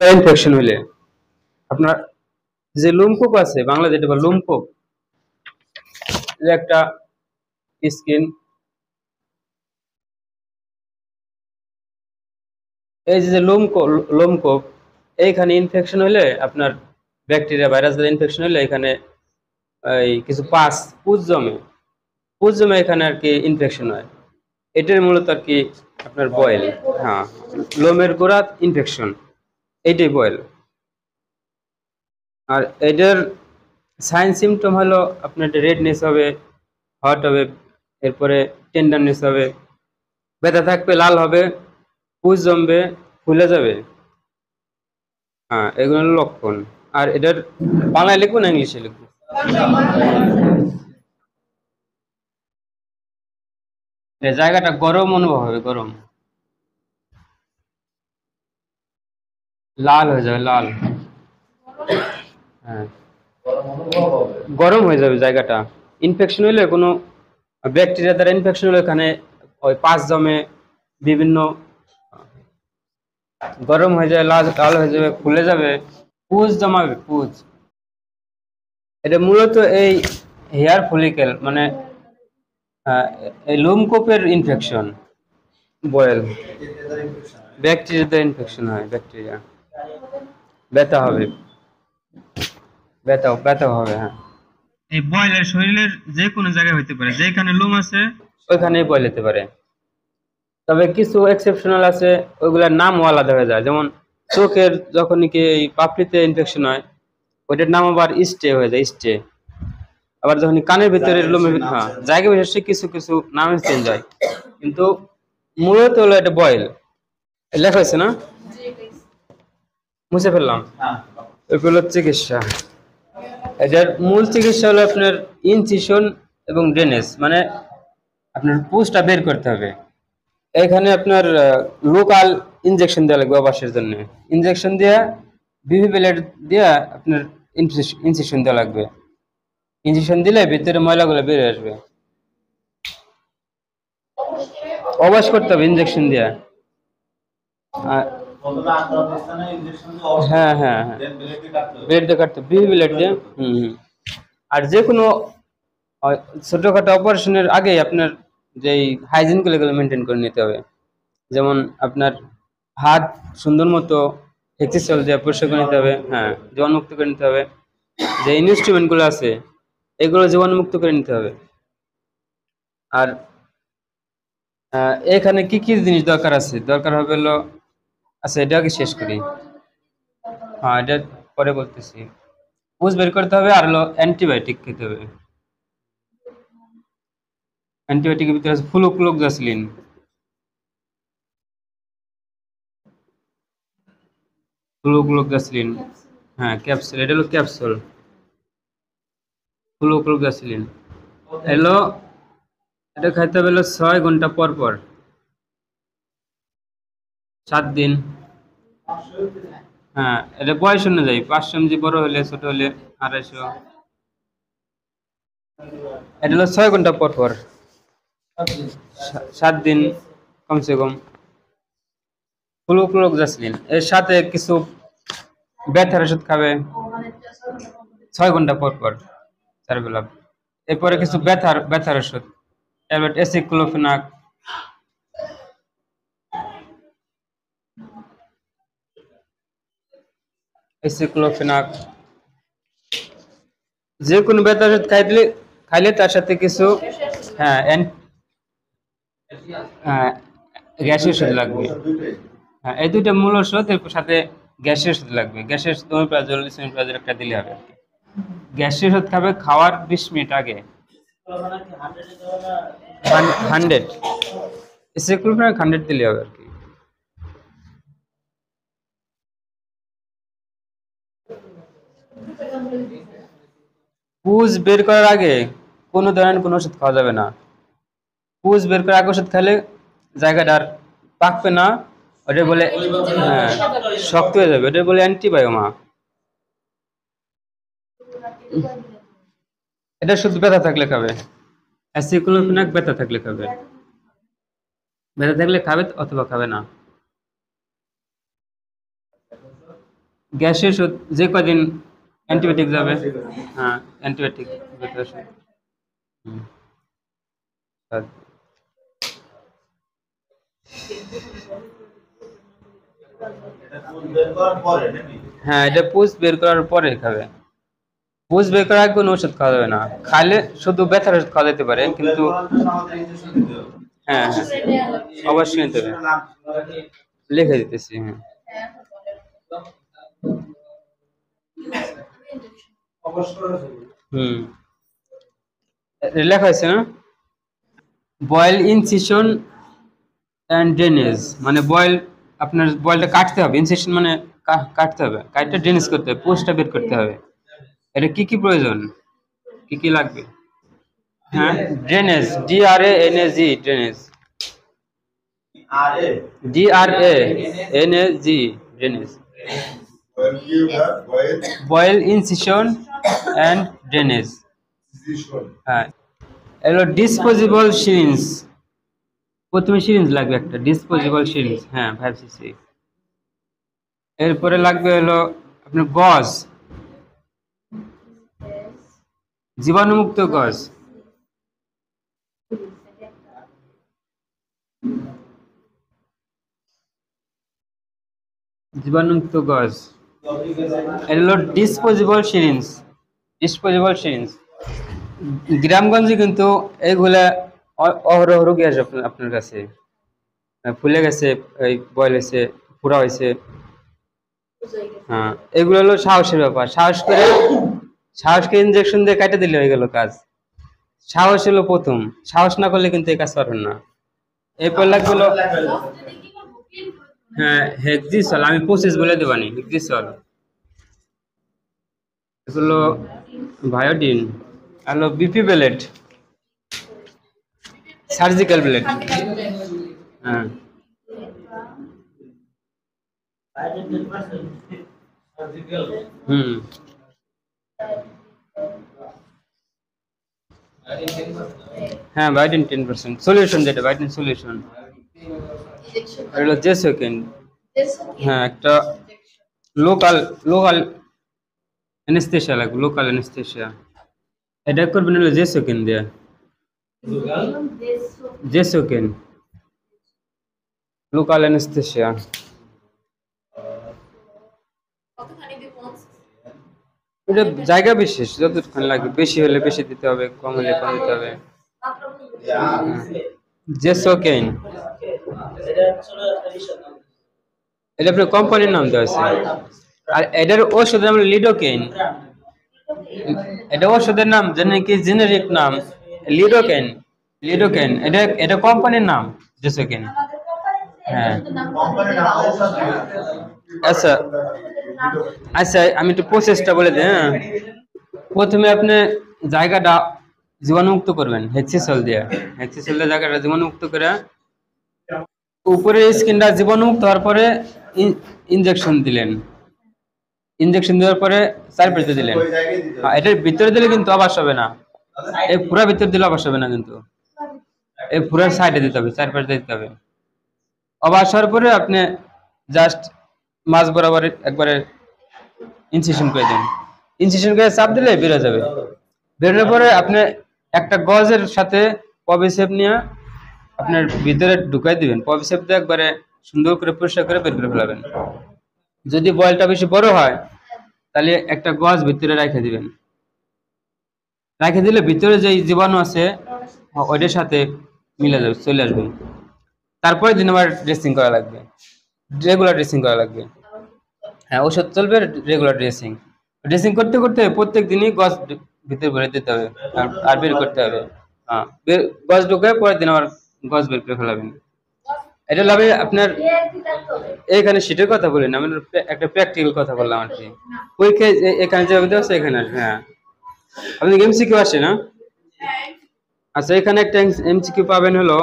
Infection হলে আপনার যে লুমকুপ আছে, বাংলা যেটা বলে লুমকুপ, যে একটা স্কিন, এই যে লোমকূপ, এইখানে ইনফেকশন হলে আপনার ব্যাকটেরিয়া ভাইরাস ইনফেকশন হলে এখানে এই কিছু পুজ জমে এখানে আর কি ইনফেকশন হয়। এটার মূলত আর কি আপনার বয়েল। হ্যাঁ, লোমের গোড়া ইনফেকশন, এইটাই বয়েল। আর এটার সাইন সিমটম হলো আপনার রেডনেস হবে, হট হবে, এরপরে টেন্ডারনেস হবে, ব্যথা থাকবে, লাল হবে, পুজ জমবে, ফুলে যাবে। হ্যাঁ, এগুলো হলো লক্ষণ। আর এটার বাংলায় লিখবো না ইংলিশে লিখবো? এই জায়গাটা গরম অনুভব হবে, গরম, লাল হয়ে যাবে, লাল। হ্যাঁ, গরম হয়ে যাবে জায়গাটা। ইনফেকশন হলে কোনো ব্যাকটেরিয়া দ্বারা ইনফেকশন হলে এখানে ওই পাঁচ জমে, বিভিন্ন গরম হয়ে যায়, লাল লাল হয়ে যাবে, ফুলে যাবে, পুজ জমাবে, পুজ। এটা মূলত এই হেয়ার ফলিকেল মানে এই লোমকূপের ইনফেকশন, বয়েল, ব্যাকটেরিয়াতে ইনফেকশন হয়, ব্যাকটেরিয়া। ব্যথা হবে, ব্যথা ব্যথা হবে, হ্যাঁ। এই বয়েলের শরীরের যে কোনো জায়গায় হইতে পারে, যেখানে লোম আছে ওইখানেই বয়েল হতে পারে। তবে কিছু এক্সেপশনাল আছে, ওইগুলোর নামও আলাদা হয়ে যায়। যেমন চোখের যখন কি এই পাপড়িতে ইনফেকশন হয়, ওইটার নাম আবার স্টে হয়ে যায়, স্টে। আবার যখন কানের ভিতরে লোমের হ্যাঁ, জায়গা বিশেষে কিছু কিছু নাম চেঞ্জ হয়, কিন্তু মূলত হলো এটা বয়েল। লেখা হয়েছে না, মুছে ফেললাম। এগুলো চিকিৎসা, এটার মূল চিকিৎসা হলো আপনার ইনসিশন এবং ড্রেনেজ, মানে আপনার পুজটা বের করতে হবে। এখানে আপনার লোকাল ইনজেকশন দেওয়া লাগবে অপারেশনের জন্য। ইনজেকশন দেওয়া, বিভি প্লেট দেওয়া আপনার ইনজেকশন দেওয়া লাগবে। ইনজেকশন দিলে ভিতরে ময়লাগুলো বেরিয়ে আসবে। অবাস করতে হবে ইনজেকশন দেওয়া। হ্যাঁ হ্যাঁ হ্যাঁ, ব্লেড দিয়ে কাটতে, বিভি প্লেট দিয়ে। হুম। আর যে কোনো ছোটখাটো অপারেশনের আগে আপনার যেই হাইজিন গুলো মেনটেন করে নিতে হবে। যেমন আপনার হাত সুন্দর মতো এক্সেসল দিয়ে পরিষ্কার করে নিতে হবে, হ্যাঁ, জীবাণুমুক্ত করে নিতে হবে। যে ইনস্ট্রুমেন্ট গুলো আছে এগুলো জীবাণুমুক্ত করে নিতে হবে। আর এখানে কি কি জিনিস দরকার আছে, দরকার হবে হলো, আচ্ছা এটা আগে শেষ করি, হ্যাঁ এটা পরে বলতেছি। পুষ বের করতে হবে, আর হলো অ্যান্টিবায়োটিক খেতে হবে। অ্যান্টিবায়োটিকের ভিতরে আছে ফ্লুক্লোক্সাসিলিন, ফ্লুক্লোক্সাসিলিন, হ্যাঁ ক্যাপসুল, এটা হলো ক্যাপসুল, ফ্লুক্লোক্সাসিলিন। এলো, এটা খাইতে হবে হলো 6 ঘন্টা পর পর, 7 দিন। হ্যাঁ, এটা বয়স অনুযায়ী 500 mg, বড় হলে ছোট হলে 250। এটা হলো 6 ঘন্টা পর পর, 7 দিন কমসে কম। ফ্লুক্লোক্সাসিলিন এর সাথে কিছু ব্যথার ওষুধ খাবে 6 ঘন্টা পর পর, 4 বেলা। এরপরে কিছু ব্যথার ওষুধ, ট্যাবলেট এসিক্লোফেনাক, এসিক্লোফেনাক। যে কোনো ব্যথার ওষুধ খাইলে তার সাথে কিছু, হ্যাঁ, গ্যাসের ওষুধ লাগবে। হ্যাঁ, এই দুইটা মূল ওষুধ, এর সাথে গ্যাসের ওষুধ লাগবে। গ্যাসের ওষুধ ওমিপ্রাজল, লিসোমিপ্রাজল একটা দিলে হবে। গ্যাসের ওষুধ খাবে খাওয়ার 20 মিনিট আগে, 100, এসিক্লোফেনাক 100 দিলে হবে আর কি। পুজ বের করার আগে কোনো ধরনের কোনো ওষুধ খাওয়া যাবে না। পুজ বের করার আগে ওষুধ খেলে জায়গাটা আর পাকবে না, ওটা বলে, হ্যাঁ, শক্ত হয়ে যাবে, ওটা বলে অ্যান্টিবায়োমা। এটা শুধু ব্যথা থাকলে খাবে, অ্যাসিক্লোফেনাক ব্যথা থাকলে খাবে, ব্যথা থাকলে খাবে অথবা খাবে না। গ্যাসের ওষুধ যে কদিন অ্যান্টিবায়োটিক যাবে। হ্যাঁ, অ্যান্টিবায়োটিক ওষুধ। হুম, হ্যাঁ, এটা পুষ বের করার পরে খাবে। পুষ বের করার আগে কোনো ওষুধ খাওয়া যাবে না। খাইলে শুধু ব্যথার ওষুধ খাওয়া যেতে পারে, কিন্তু হ্যাঁ অবশ্যই নিতে হবে। লিখে দিতেছি। হ্যাঁ, হুম, লেখা হয়েছে না? বয়েল ইনসিশন অ্যান্ড ড্রেনেজ, মানে বয়েল, আপনার বয়েলটা কাটতে হবে। ইনসিশন মানে কাটতে হবে, কাটতে ড্রেনেজ করতে হবে, পোস্টটা বের করতে হবে। এটা কি কি প্রয়োজন, কি কি লাগবে? হ্যাঁ, drainage, DRANAG, drainage, DRANAG, drainage. Boil incision and drainage. হ্যাঁ, এগুলো ডিসপোজেবল সিরিঞ্জ। প্রথমে সিরিঞ্জ লাগবে একটা ডিসপোজেবল সিরিঞ্জ, হ্যাঁ 5cc। এরপরে লাগবে হলো আপনার গজ, জীবাণুমুক্ত গজ। জীবাণুমুক্ত গজ। এটা হলো ডিসপোজেবল সিরিঞ্জ, ডিসপোজেবল সিরিঞ্জ। গ্রামগঞ্জে কিন্তু এগুলা অহরহ রোগী আসে আপনার কাছে, ফুলে গেছে, এই বয়েল হয়েছে, পুরা হয়েছে। হ্যাঁ, এগুলো হলো সাহসের ব্যাপার। সাহসকে ইনজেকশন দিয়ে কাটে দিলে হয়ে গেল কাজ। সাহস হলো প্রথম, সাহস না করলে কিন্তু এই কাজ পারবেন না। এরপর লাগবে হলো, হ্যাঁ হেক্সিসল, আমি প্রসেস বলে দেবানি। হেক্সিসল, এগুলো ভায়োডিন, হলো বিপি ব্লেড, সার্জিক্যাল ব্লেড। হ্যাঁ, হুম, হ্যাঁ বায়োটিন 10%, সলিউশন যেটা বায়োটিন সলিউশন। হলো যে সেকেন্ড, হ্যাঁ একটা লোকাল লোকাল অ্যানেস্থেশিয়া লাগবে, লোকাল অ্যানেস্থেশিয়া। এটা করবেন হলো যে সেকেন্ড দিয়ে, যে সেকেন্ড, লোকাল অ্যানেস্থেশিয়া। এটা জায়গা বিশেষ, যতক্ষণ লাগবে, বেশি হলে বেশি দিতে হবে, কম হলে কম দিতে হবে। যে সেকেন্ড, এটা আপনার কোম্পানির নাম দেওয়া আছে। আর এটার ওষুধের নাম লিডোকেইন। এটা ওষুধের নাম, যেন কি জেনেরিক নাম লিডোকেইন। লিডোকেইন, এটা এটা কোম্পানির নাম জেসোকেইন। হ্যাঁ, আচ্ছা আচ্ছা, আমি একটু প্রসেসটা বলে দিই। হ্যাঁ, প্রথমে আপনি জায়গাটা জীবাণুমুক্ত করবেন হেক্সিসল দিয়ে। হেক্সিসল দিয়ে জায়গাটা জীবাণুমুক্ত করে, উপরে স্কিনটা জীবাণুমুক্ত হওয়ার পরে ইনজেকশন দিলেন। ইনজেকশন দেওয়ার পরে চারপাশে দিলেন। এটার ভিতরে দিলে কিন্তু আবাস হবে না, এই পুরো ভিতরে দিলে আবাস হবে না, কিন্তু এই পুরো সাইডে দিতে হবে, চারপাশে দিতে হবে। আবাস হওয়ার পরে আপনি জাস্ট মাছ বরাবর একবারে ইনসিশন করে দেন। ইনসিশন করে চাপ দিলে বেরো যাবে। বেরোনোর পরে আপনি একটা গজের সাথে পবিসেপ নিয়ে আপনার ভিতরে ঢুকাই দিবেন। পবিসেপ দিয়ে একবারে সুন্দর করে পরিষ্কার করে বের করে ফেলাবেন। যদি বয়েলটা বেশি বড় হয় তাহলে একটা গজ ভিতরে রেখে দিবেন। রেখে দিলে ভিতরে যে জীবাণু আছে ওইটার সাথে মিলে যাবে, চলে আসবে। তারপরে দিন আবার ড্রেসিং করা লাগবে, রেগুলার ড্রেসিং করা লাগবে। হ্যাঁ, ওষুধ চলবে, রেগুলার ড্রেসিং। ড্রেসিং করতে করতে প্রত্যেক দিনই গজ ভিতরে ভরে দিতে হবে, আর বের করতে হবে। হ্যাঁ, গজ ঢুকে পরের দিন আবার গজ বের করে ফেলাবেন। এটা লাভে আপনার, এখানে শীতের কথা বলি না, আমি একটা প্র্যাকটিক্যাল কথা বললাম আর কি। পরীক্ষায় এখানে যেভাবে দেওয়া আছে এখানে আসবে। হ্যাঁ, আপনি এমসিকিউ আসে না? আচ্ছা, এখানে একটা এমসিকিউ পাবেন হলো,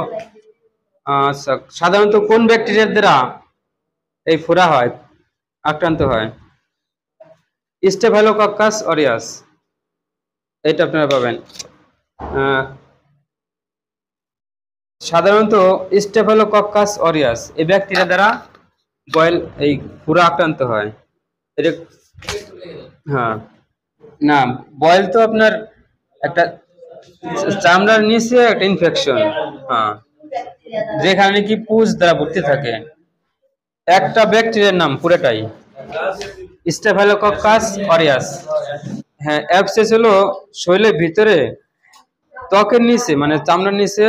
আচ্ছা সাধারণত কোন ব্যাকটেরিয়ার দ্বারা এই ফোড়া হয়, আক্রান্ত হয়? স্টেফাইলোকক্কাস অরিয়াস, এটা আপনারা পাবেন। সাধারণত স্টেফাইলোকক্কাস অরিয়াস এই ব্যাকটেরিয়া দ্বারা বয়েল এই ফোড়া আক্রান্ত হয়। এটা হ্যাঁ না, বয়েল তো আপনার একটা চামড়ার নিচে একটা ইনফেকশন, হ্যাঁ, যেখানে কি পুজ দ্বারা ভর্তি থাকে একটা ব্যাকটেরিয়ার নাম পুরোটাই স্টেফাইলোকক্কাস অরিয়াস। হ্যাঁ, অ্যাবসেস হলো শরীরের ভিতরে ত্বকের নিচে মানে চামড়ার নিচে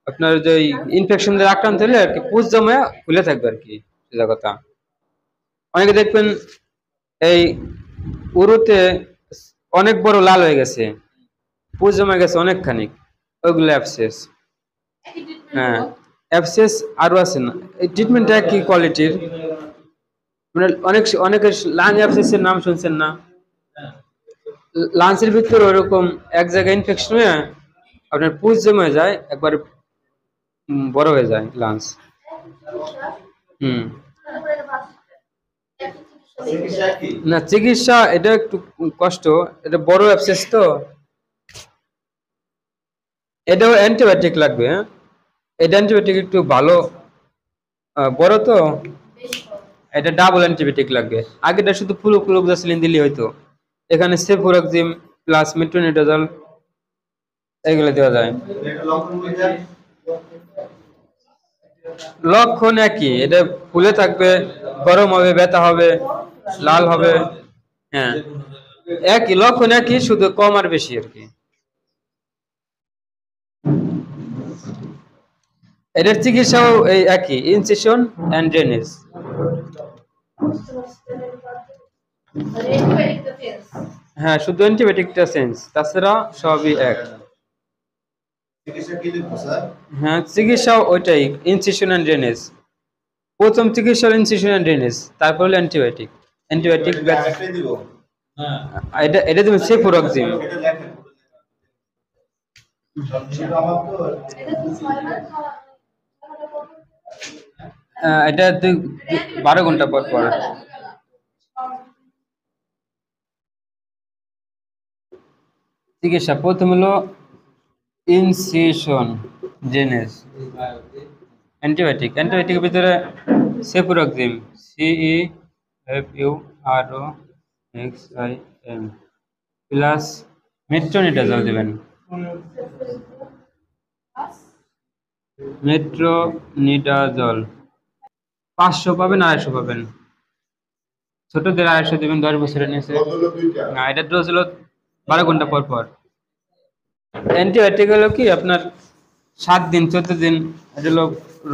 আপনার যে ইনফেকশন দিয়ে আক্রান্ত হলে আর কি পুজ জমে ফুলে থাকবে আর কি, সোজা কথা। অনেকে দেখবেন এই উরুতে অনেক বড় লাল হয়ে গেছে, পুজ জমে গেছে অনেকখানি, ওইগুলো অ্যাবসেস। হ্যাঁ, অ্যাবসেস আরো আছে না, এই ট্রিটমেন্টটা কি কোয়ালিটির, মানে অনেকের লাং অ্যাবসেসের নাম শুনছেন না? লাঞ্চের ভিতরে ওরকম এক জায়গায় ইনফেকশন হয়ে আপনার পুজ জমে যায়, একবার বড় হয়ে যায় লাঞ্চ। হুম, না চিকিৎসা এটা একটু কষ্ট, এটা বড় অ্যাবসেস তো এটাও অ্যান্টিবায়োটিক লাগবে। হ্যাঁ, এটা অ্যান্টিবায়োটিক একটু ভালো, বড় তো এটা ডাবল অ্যান্টিবায়োটিক লাগবে। আগেটা শুধু ফ্লুক্লোক্সাসিলিন দিলেই হয়তো, এখানে সেফুরক্সিম প্লাস মেট্রোনিডাজল এগুলো দেওয়া যায়। লক্ষণ একই, এটা ফুলে থাকবে, গরম হবে, ব্যথা হবে, লাল হবে। হ্যাঁ, একই লক্ষণ, একই, শুধু কম আর বেশি আর কি। এটার চিকিৎসাও এই একই, ইনসিশন এন্ড ড্রেনেজ। হ্যাঁ, শুধু অ্যান্টিবায়োটিকটা চেঞ্জ, তাছাড়া সবই এক। হ্যাঁ, চিকিৎসা ওইটাই, ইনসিশন এন্ড ড্রেনেজ। প্রথম চিকিৎসা ইনসিশন এন্ড ড্রেনেজ, তারপর হলো অ্যান্টিবায়োটিক। অ্যান্টিবায়োটিক এটা এটা তুমি সেফুরক্সিম। এটা 12 ঘন্টা পর পর। চিকিৎসা প্রথম হলো ইনসিশন ড্রেনেজ, অ্যান্টিবায়োটিকের ভিতরে সেফুরক্সিম, CEFUROXIM প্লাস মেট্রোনিডাজল দিবেন। মেট্রোনিডাজল 500 পাবেন, 250 পাবেন। ছোটদের 250 দিবেন, 10 বছরের নিচে। না, এটা ডোজ হলো 12 ঘন্টা পর পর। অ্যান্টিবায়োটিক হলো কি আপনার 7 দিন 14 দিন, এটা হলো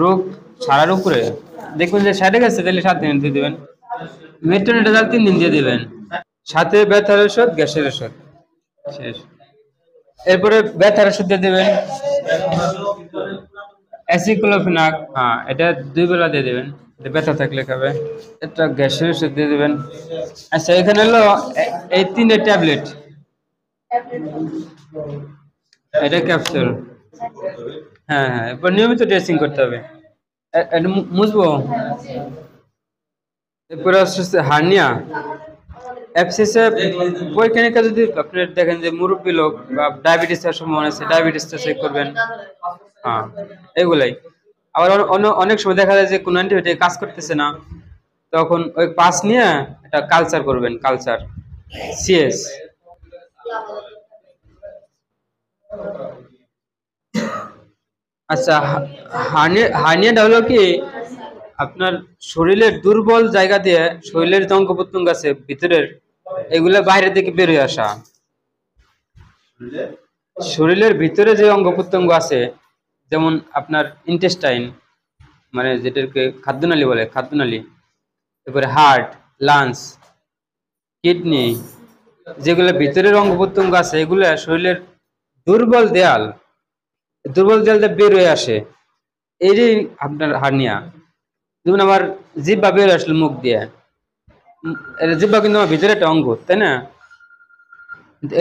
রোগ সারার উপরে, দেখবেন যে সেরে গেছে তাহলে 7 দিন দিয়ে দিবেন। মেট্রোনিডাজল 3 দিন দিয়ে দিবেন, সাথে ব্যথার ওষুধ, গ্যাসের ওষুধ, শেষ। এরপরে ব্যথার ওষুধ দিয়ে দিবেন অ্যাসিক্লোফেনাক, হ্যাঁ, এটা 2 বেলা দিয়ে দিবেন, এটা ব্যথা থাকলে খাবে। এটা গ্যাসের ওষুধ দিয়ে দিবেন। আচ্ছা, এখানে হলো এই 3টে ট্যাবলেট, এটা ক্যাপসুল। হ্যাঁ হ্যাঁ, এরপর নিয়মিত ড্রেসিং করতে হবে। এটা মুছবো। এরপরে আসছে হার্নিয়া অ্যাবসেসে, বৈজ্ঞানিক যদি আপনি দেখেন যে মুরব্বী লোক বা ডায়াবেটিসের সম্ভাবনা আছে, ডায়াবেটিসটা চেক করবেন। হ্যাঁ, এগুলাই। আবার অনেক সময় দেখা যায় যে কোনো অ্যান্টিবায়োটিক কাজ করতেছে না, তখন ওই পাস নিয়ে একটা কালচার করবেন, কালচার সিএস। আচ্ছা, হার্নিয়াটা হলো কি আপনার শরীরের দুর্বল জায়গা দিয়ে শরীরের যে অঙ্গ প্রত্যঙ্গ আছে ভিতরের, এগুলো বাইরের দিকে বেরিয়ে আসা। শরীরের ভিতরে যে অঙ্গ প্রত্যঙ্গ আছে, যেমন আপনার ইন্টেস্টাইন মানে যেটাকে খাদ্যনালী বলে, খাদ্যনালী, তারপরে হার্ট, লাংস, কিডনি, যেগুলো ভিতরের অঙ্গ প্রত্যঙ্গ আছে, এগুলো শরীরের দুর্বল দেয়াল, দুর্বল দেয়ালটা বের হয়ে আসে, এই আপনার হার্নিয়া। যেমন আমার জিহ্বা বের আসলো মুখ দিয়ে, জিহ্বা কিন্তু আমার ভিতরে একটা অঙ্গ, তাই না?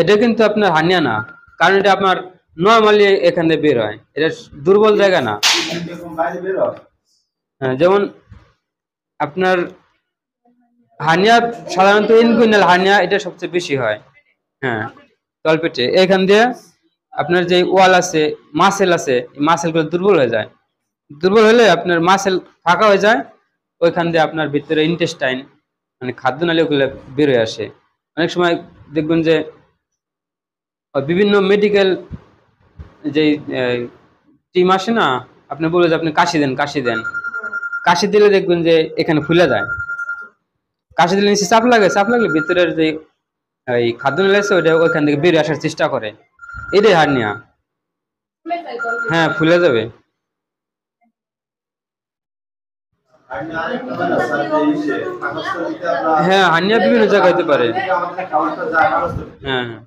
এটা কিন্তু আপনার হার্নিয়া না, কারণ এটা আপনার নর্মালি এখান থেকে বের হয়, এটা দুর্বল জায়গা না। হ্যাঁ, যেমন আপনার হার্নিয়া সাধারণত ইনগুইনাল হার্নিয়া, এটা সবচেয়ে বেশি হয়। হ্যাঁ, তলপেটে এখান দিয়ে আপনার যে ওয়াল আছে, মাসেল আছে, মাসেলগুলো দুর্বল হয়ে যায়, দুর্বল হলে আপনার মাসেল ফাঁকা হয়ে যায়, ওইখান দিয়ে আপনার ভিতরে ইন্টেস্টাইন মানে খাদ্যনালী ওগুলো বেরোয় আসে। অনেক সময় দেখবেন যে বিভিন্ন মেডিকেল যে টিম আসে না, আপনি বলে যে আপনি কাশি দেন, কাশি দেন, কাশি দিলে দেখবেন যে এখানে ফুলে যায়। কাশি দিলে নিচে চাপ লাগে, চাপ লাগলে ভিতরের যে এই খাদ্যনালী আছে ওইটা ওইখান থেকে বেরিয়ে আসার চেষ্টা করে, এটাই হার্নিয়া। হ্যাঁ, ফুলে যাবে। হ্যাঁ, হার্নিয়া বিভিন্ন জায়গায় হতে পারে। হ্যাঁ, হ্যাঁ।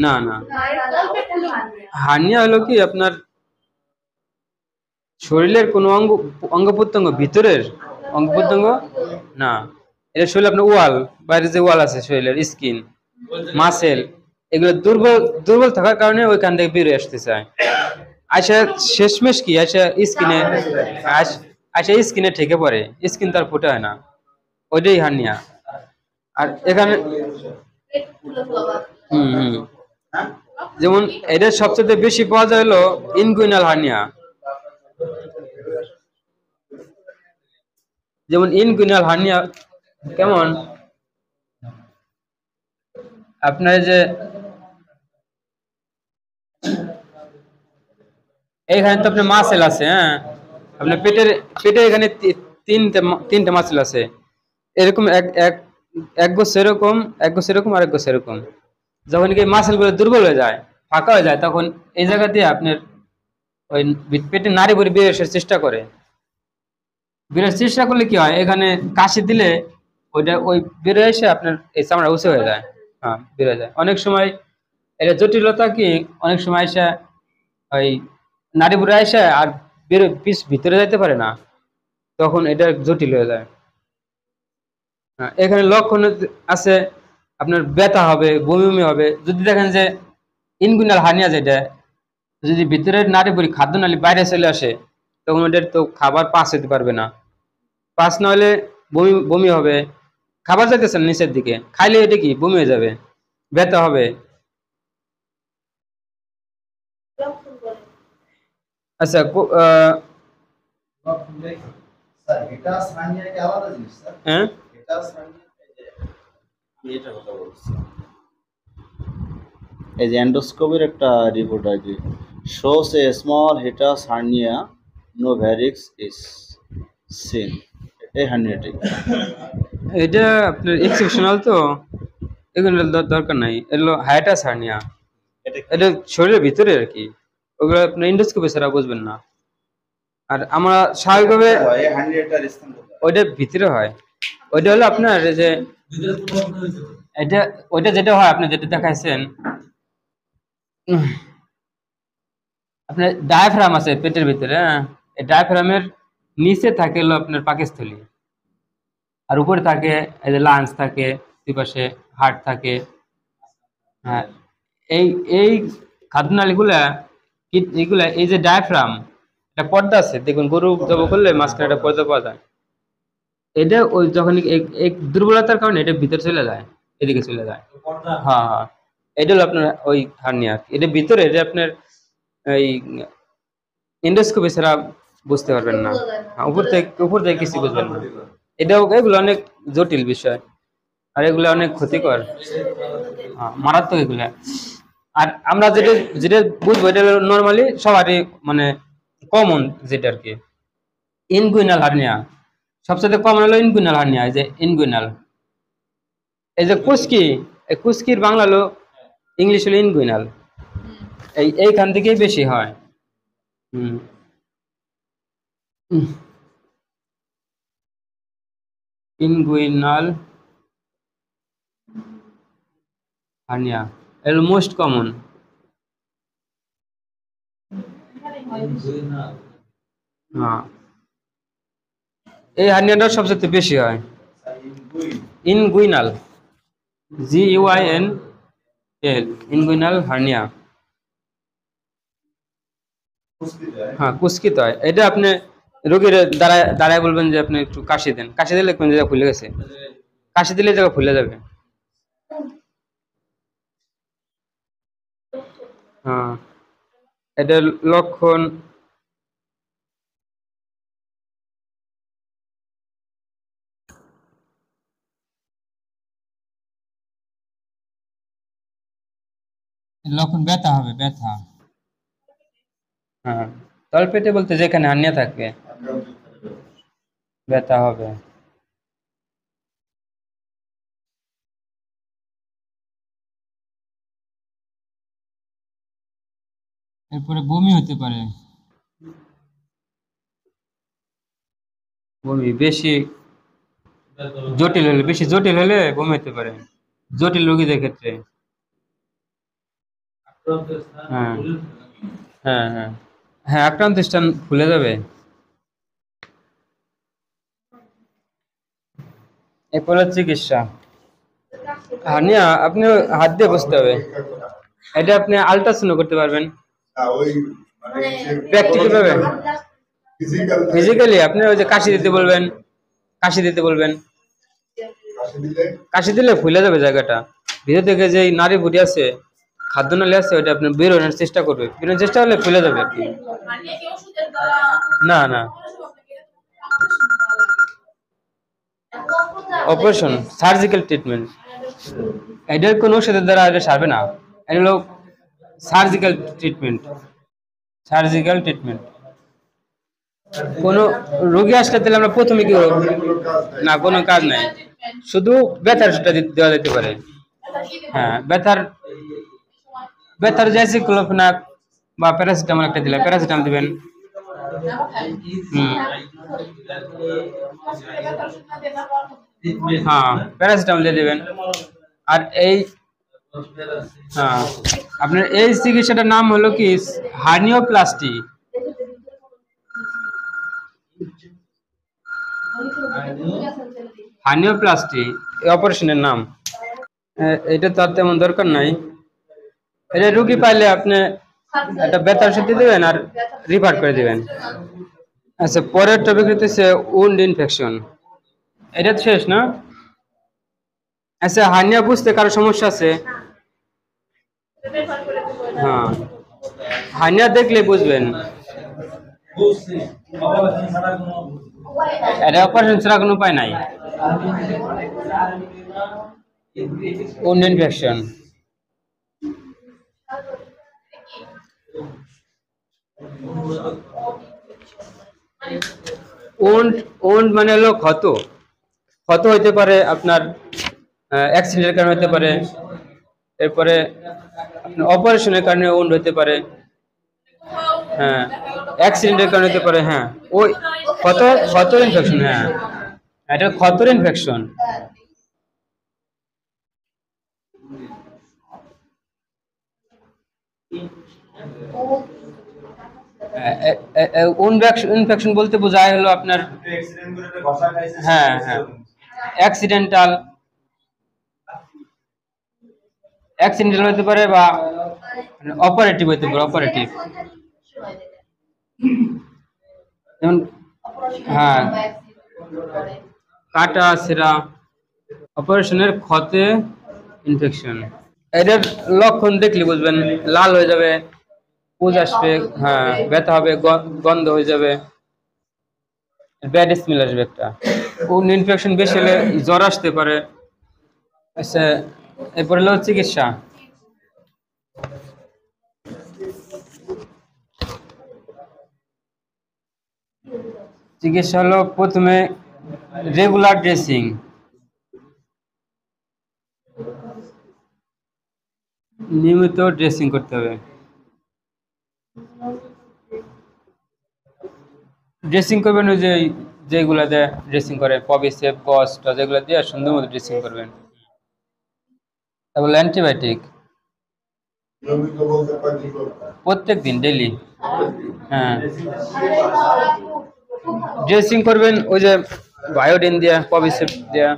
না, না, হার্নিয়া হলো কি আপনার শরীরের কোনো অঙ্গ প্রত্যঙ্গ, ভিতরের অঙ্গ প্রত্যঙ্গ না, এটা শরীর আপনার ওয়াল, বাইরে যে ওয়াল আছে শরীরের, স্কিন, মাসেল, এগুলো দুর্বল দুর্বল থাকার কারণে ওইখান থেকে বেরিয়ে আসতে চায়। আচ্ছা, শেষমেশ কি আচ্ছা স্কিনে, আচ্ছা স্কিনে ঠেকে পড়ে, স্কিন তার ফুটে হয় না, ওইটাই হার্নিয়া। আর এখানে যেমন এটা সবচেয়ে বেশি পাওয়া যায় হলো ইনগুইনাল হার্নিয়া। যেমন ইনগুইনাল হার্নিয়া কেমন, আপনার যে এইখানে তো আপনার মাসেল আছে, হ্যাঁ, আপনার পেটের পেটের এখানে তিনটে মাসেল আছে, এরকম এক এক এক গোছ এরকম, এক গোছ এরকম, আর এক গোছ এরকম। যখন কি মাসেল গুলো দুর্বল হয়ে যায়, ফাঁকা হয়ে যায়, তখন এই জায়গা দিয়ে আপনার ওই পেটে নাড়ি ভরে বের আসার চেষ্টা করে। বেরোর চেষ্টা করলে কি হয়, এখানে কাশি দিলে ওইটা ওই বেরো এসে আপনার এই চামড়া উঁচু হয়ে যায়। হ্যাঁ, বেরো যায়। অনেক সময় এটা জটিলতা কি, অনেক সময় এসে ওই নাড়ি বুড়ে এসে আর বেরো পিস ভিতরে যাইতে পারে না, তখন এটা জটিল হয়ে যায়। হ্যাঁ, এখানে লক্ষণ আছে আপনার ব্যথা হবে, বমি বমি হবে। যদি দেখেন যে ইনগুইনাল হার্নিয়া, যেটা যদি ভিতরের নাড়ি বুড়ি খাদ্য নালী বাইরে চলে আসে, তখন ওটার তো খাবার পাস হতে পারবে না, পাস না হলে বমি বমি হবে, খাবার যাইতেছে না নিচের দিকে, খাইলে এটা কি বমি হয়ে যাবে, ব্যথা হবে। আচ্ছা, হ্যাঁ, এই যে এন্ডোস্কোপির একটা রিপোর্ট আর কি, shows a small hiatus hernia, no varix is seen. এই হার্নিয়াটি এটা আপনার এক্সেপশনাল, তো এগুলো দরকার নাই। এগুলো হায়াটাস হার্নিয়া, এটা শরীরের ভিতরে আর কি, ওগুলো আপনার ইন্ডোস্কোপি ছাড়া বুঝবেন না। আর আমরা স্বাভাবিকভাবে ওইটার ভিতরে হয়, ওইটা হলো আপনার যে এটা, ওইটা যেটা হয় আপনি যেটা দেখাইছেন, আপনার ডায়াফ্রাম আছে পেটের ভিতরে, হ্যাঁ, এই ডায়াফ্রামের নিচে থাকে হলো আপনার পাকস্থলী, আর উপরে থাকে এই যে লাঞ্চ থাকে, দুই পাশে হার্ট থাকে। হ্যাঁ, এই এই খাদ্যনালীগুলা এগুলা, এই যে ডায়াফ্রাম, একটা পর্দা আছে দেখুন, গরু জব করলে মাঝখানে একটা পর্দা পাওয়া যায়, এটা ওই যখন এক দুর্বলতার কারণে এটা ভিতরে চলে যায়, এদিকে চলে যায়। হ্যাঁ, হ্যাঁ, এটা হলো আপনার ওই হার্নিয়া, এটা ভিতরে, এটা আপনার এই এন্ডোস্কোপি ছাড়া বুঝতে পারবেন না। হ্যাঁ, উপর থেকে কিছু বুঝবেন না। এগুলো অনেক জটিল বিষয়, আর এগুলো অনেক ক্ষতিকর, মারাত্মক এগুলা। আর আমরা যেটা যেটা বুঝবো, এটা নর্মালি সবারই মানে কমন, যেটা আর কি ইনগুইনাল হার্নিয়া, সবচেয়ে কমন হলো ইনগুইনাল হার্নিয়া। এই যে ইনগুইনাল, এই যে কুস্কি, এই কুস্কির বাংলা হলো, ইংলিশ হলো ইনগুইনাল, এইখান থেকেই বেশি হয়। হুম, ইনগুইনাল হার্নিয়া এর মোস্ট কমন। হ্যাঁ, এই হার্নিয়াটা সবচেয়ে বেশি হয়, ইনগুইনাল, GUINAL, ইনগুইনাল হার্নিয়া। হ্যাঁ, কুস্কিত হয়। এটা আপনি রোগীর দাঁড়ায় দাঁড়ায় বলবেন যে আপনি একটু কাশি দেন, কাশি দিলে কোন জায়গা ফুলে গেছে, কাশি দিলে জায়গা ফুলে যাবে। হ্যাঁ, এটার লক্ষণ ব্যথা হবে, ব্যথা। হ্যাঁ, তলপেটে বলতে যেখানে হার্নিয়া থাকবে ব্যথা হবে। এরপরে বমি হতে পারে, বমি বেশি জটিল হলে বমি হতে পারে, জটিল রোগীদের ক্ষেত্রে। হ্যাঁ হ্যাঁ হ্যাঁ হ্যাঁ, আক্রান্ত স্থান ফুলে যাবে। এরপরে চিকিৎসা। হার্নিয়া আপনি হাত দিয়ে বসতে হবে, এটা আপনি আল্ট্রাসাউন্ড করতে পারবেন প্র্যাকটিক্যাল ভাবে। ফিজিক্যালি আপনি ওই যে কাশি দিতে বলবেন, কাশি দিলে ফুলে যাবে জায়গাটা। ভিতর থেকে যে নাড়ি বুড়ি আছে, খাদ্যনালী আছে, ওইটা আপনি বেরোনোর চেষ্টা করবে, বেরোনোর চেষ্টা করলে ফুলে যাবে আর কি। না না, অপারেশন সার্জিক্যাল ট্রিটমেন্ট, এটার কোনো ওষুধের দ্বারা এটা সারবে না। এটা হলো সার্জিক্যাল ট্রিটমেন্ট। সার্জিক্যাল ট্রিটমেন্ট কোনো রোগী আসলে তাহলে আমরা প্রথমে কি করব? না, কোনো কাজ নাই, শুধু ব্যথার ওষুধটা দেওয়া যেতে পারে। হ্যাঁ, ব্যথার যে ক্লোফেনাক বা প্যারাসিটামল একটা দিলে প্যারাসিটামল দিবেন। হ্যাঁ, প্যারাসিটামল দিয়ে দিবেন। আর এই হ্যাঁ, আপনার এই চিকিৎসাটার নাম হলো কি হার্নিওপ্লাস্টি। হার্নিওপ্লাস্টি এই অপারেশনের নাম। এটা তো আর তেমন দরকার নাই, এটা রুগী পাইলে আপনি একটা ব্যথার ওষুধ দিয়ে দেবেন আর রিফার করে দিবেন। আচ্ছা, পরের টপিক হচ্ছে উন্ড ইনফেকশন। এটা তো শেষ না? আচ্ছা, হার্নিয়া বুঝতে কারো সমস্যা আছে? হ্যাঁ, হার্নিয়া দেখলে বুঝবেন, এটা অপারেশন ছাড়া কোনো উপায় নাই। উন্ড ইনফেকশন, উন্ড মানে হলো ক্ষত। ক্ষত হইতে পারে আপনার অ্যাক্সিডেন্টের কারণে হতে পারে, এরপরে অপারেশনের কারণে উন্ড হতে পারে। হ্যাঁ, অ্যাক্সিডেন্টের কারণে হতে পারে। হ্যাঁ, ওই ক্ষতর ইনফেকশন। হ্যাঁ, এটা ক্ষতর ইনফেকশন। ইনফেকশন বলতে বোঝায় হলো আপনার, হ্যাঁ হ্যাঁ, অ্যাক্সিডেন্টাল হতে পারে বা অপারেটিভ হতে পারে। অপারেটিভ যেমন হ্যাঁ, কাটা ছেঁড়া, অপারেশনের ক্ষতে ইনফেকশন। এটার লক্ষণ দেখলে বুঝবেন, লাল হয়ে যাবে, পুজ আসবে, হ্যাঁ ব্যথা হবে, গন্ধ হয়ে যাবে, ব্যাড স্মেল আসবে একটা। উন্ড ইনফেকশন বেশি হলে জ্বর আসতে পারে। আচ্ছা, এরপরে হলো চিকিৎসা। চিকিৎসা হলো প্রথমে রেগুলার ড্রেসিং, নিয়মিত ড্রেসিং করতে হবে। ড্রেসিং করবেন ওই যেগুলা দিয়ে ড্রেসিং করে, পবিসেপ, কস্ট, যেগুলো দিয়ে সুন্দর মতো ড্রেসিং করবেন। তারপর অ্যান্টিবায়োটিক প্রত্যেক দিন ডেইলি। হ্যাঁ, ড্রেসিং করবেন ওই যে বায়োডিন দিয়া, পবিসেপ দিয়া,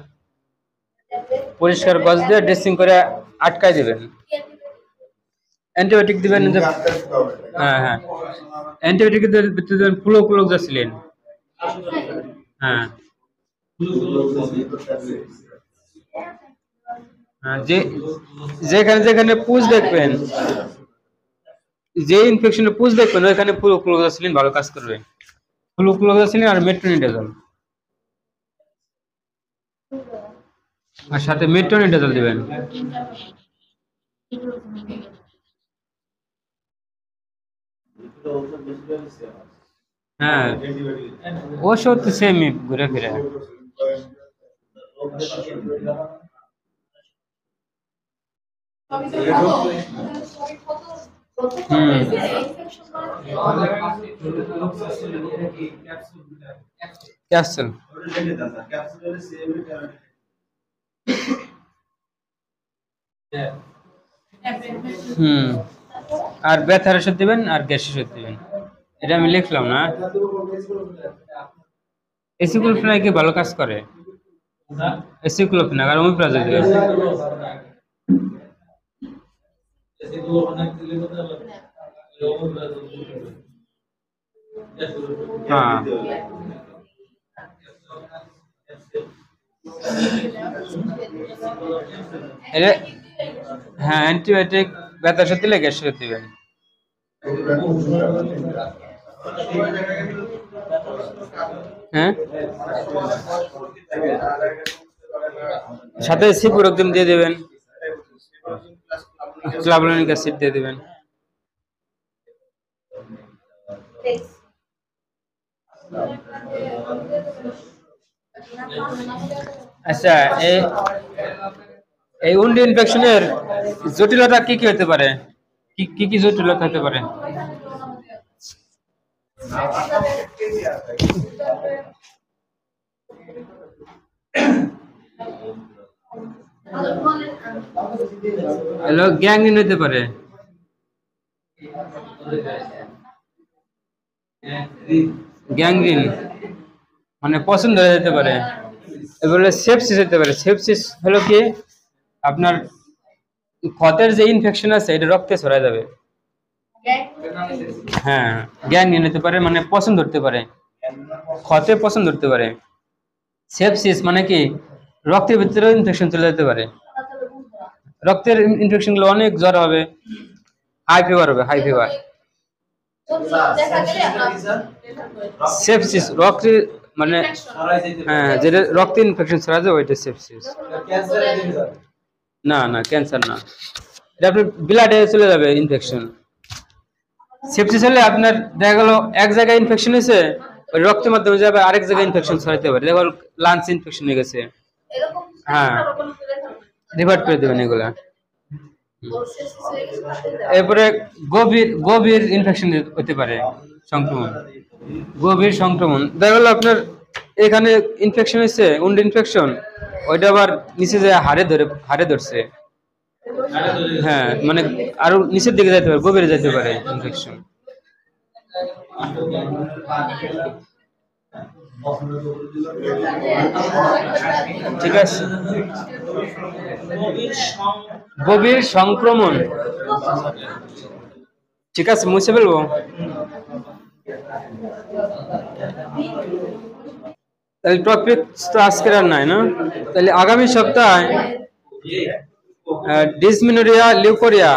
পরিষ্কার গজ দিয়ে ড্রেসিং করে আটকায় দিবেন। অ্যান্টিবায়োটিক দিবেন। হ্যাঁ হ্যাঁ, অ্যান্টিবায়োটিক দিবেন ফ্লুক্লোক্সাসিলিন। হ্যাঁ হ্যাঁ, যেখানে যেখানে পুজ দেখবেন, যে ইনফেকশনের পুষ দেখবেন ওইখানে ফ্লুক্লোক্সাসিলিন ভালো কাজ করবে। ফ্লুক্লোক্সাসিলিন আর মেট্রোনিডাজল, আর সাথে মেট্রোনিডাজল দিবেন। হ্যাঁ, ওষুধ সেমই ঘুরে ফিরে। ক্যাপসুল। আর ব্যথার ওষুধ দিবেন আর গ্যাসের ওষুধ দিবেন, এটা আমি লিখলাম না। এসিক্লোফেনাক কি ভালো কাজ করে? এসিক্লোফেনাক আর ওমিপ্রাজল দিবেন। হ্যাঁ, হ্যাঁ অ্যান্টিবায়োটিক ব্যথার ওষুধ দিলে গ্যাসের ওষুধ দিবেন। হ্যাঁ, সাথে সিপ্রোক্সিন দিয়ে দেবেন, ক্লাভলিনিক অ্যাসিড দিয়ে দেবেন। আচ্ছা, এই উন্ড ইনফেকশনের জটিলতা কি কি হতে পারে? কি কি জটিলতা হতে পারে? হ্যালো, গ্যাংগ্রিন হতে পারে। গ্যাংগ্রিন মানে পছন্দ হয়ে যেতে পারে। এবারে সেপসিস হতে পারে। সেপসিস হলো কি, আপনার ক্ষতের যে ইনফেকশন আছে এটা রক্তে ছড়ায় যাবে। হ্যাঁ, গ্যাংগ্রিন হতে পারে, মানে পছন্দ ধরতে পারে, ক্ষতে পছন্দ ধরতে পারে। সেপসিস মানে কি, রক্তের ভিতরে ইনফেকশন চলে যেতে পারে। রক্তের ইনফেকশন গুলো অনেক জ্বর হবে, হাই ফিভার হবে, হাই ফিভার। সেপসিস রক্তের মানে, হ্যাঁ, যেটা রক্তে ইনফেকশন ছড়া যায় ওইটা সেপসিস। না না, ক্যান্সার না, এটা আপনার ব্লাডে চলে যাবে ইনফেকশন। সেপসিস হলে আপনার দেখা গেল এক জায়গায় ইনফেকশন হয়েছে, ওই রক্তের মাধ্যমে যাবে আরেক জায়গায় ইনফেকশন ছড়াইতে পারে। দেখা গেল লাঞ্চ ইনফেকশন হয়ে গেছে, হ্যাঁ, রিভার্ট করে দেবেন এগুলা। এরপরে গভীর গভীর ইনফেকশন হতে পারে, সংক্রমণ, গভীর সংক্রমণ। দেখা গেল আপনার এখানে ইনফেকশন হয়েছে, উন্ড ইনফেকশন, ওইটা আবার নিচে যে হাড়ে ধরছে, হ্যাঁ, মানে আরো নিচের দিকে যেতে পারে, গভীরে যেতে পারে ইনফেকশন। ঠিক আছে, গভীর সংক্রমণ। ঠিক আছে, মুছে ফেলবো। তাহলে টপিক তো আজকের আর নাই না, তাহলে আগামী সপ্তাহে ডিসমিনোরিয়া, লিউকোরিয়া,